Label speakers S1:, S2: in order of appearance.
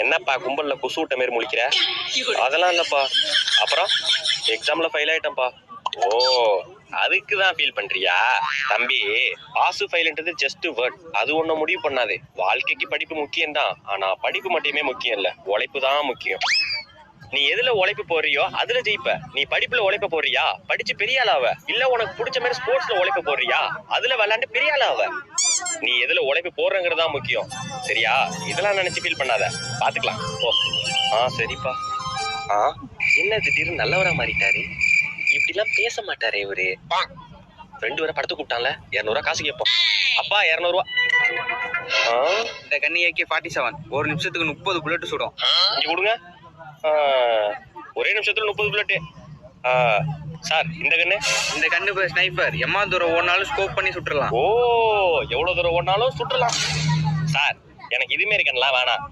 S1: என்னப்பா கும்பல்ல குசு விட்ட மாரி முழிக்கிற? அதெல்லாம் இல்லப்பா. அப்புறம் எக்ஸாம்ல ஃபெயில் ஆயிட்டேன்ப்பா. ஓ, அதுக்குதான் ஃபீல் பண்றியா? தம்பி, பாஸ் ஃபெயில்ன்றது ஜஸ்ட் வேர்ட். அது ஒண்ணு முடிவு பண்ணாது. வாழ்க்கைக்கு படிப்பு முக்கியம் தான். ஆனா படிப்பு மட்டுமே முக்கியம் இல்ல, உழைப்பு தான் முக்கியம். நீ எதுல உழைப்பு போடுறியோ அதுல ஜெயிப்ப. நீ படிப்புல உழைப்ப போடுறியா, படிச்சு பெரிய ஆளாவ. இல்ல உனக்கு பிடிச்ச மாதிரி ஸ்போர்ட்ஸ்ல உழைப்ப போடுறியா, அதுல விளையாண்டு பெரிய ஆளாவ. நீ எதுல உழைப்பு போடுறங்கிறதா முக்கியம். சரியா? இதெல்லாம் நினைச்சு ஃபீல் பண்ணாத. பாத்துக்கலாம். ஓ, சரிப்பா. என்ன திடீர்னு நல்லவரா மாறிட்டாரு? இப்படி எல்லாம் பேச மாட்டாரே இவரு. ஃப்ரெண்டு வர படத்துக்கு கூப்பிட்டான்ல, 200 காசு கேட்போம். அப்பா 200.
S2: இந்த கண்ணி AK 47 ஒரு நிமிஷத்துக்கு 30 புல்லட் சுடும்.
S1: இங்க கொடுங்க. ஒரே நிமிஷத்துல 30 புல்லட். சார், இந்த
S2: கண்ணு ஸ்னைப்பர். எம்மா தூரம் ஓடினாலும் ஸ்கோப் பண்ணி சுட்டுறலாம்.
S1: ஓ, எவ்வளவு தூரம் ஓடினாலும் சுட்டுறலாம். சார், எனக்கு இதுமாரி கண்ணெல்லாம் வேணாம்.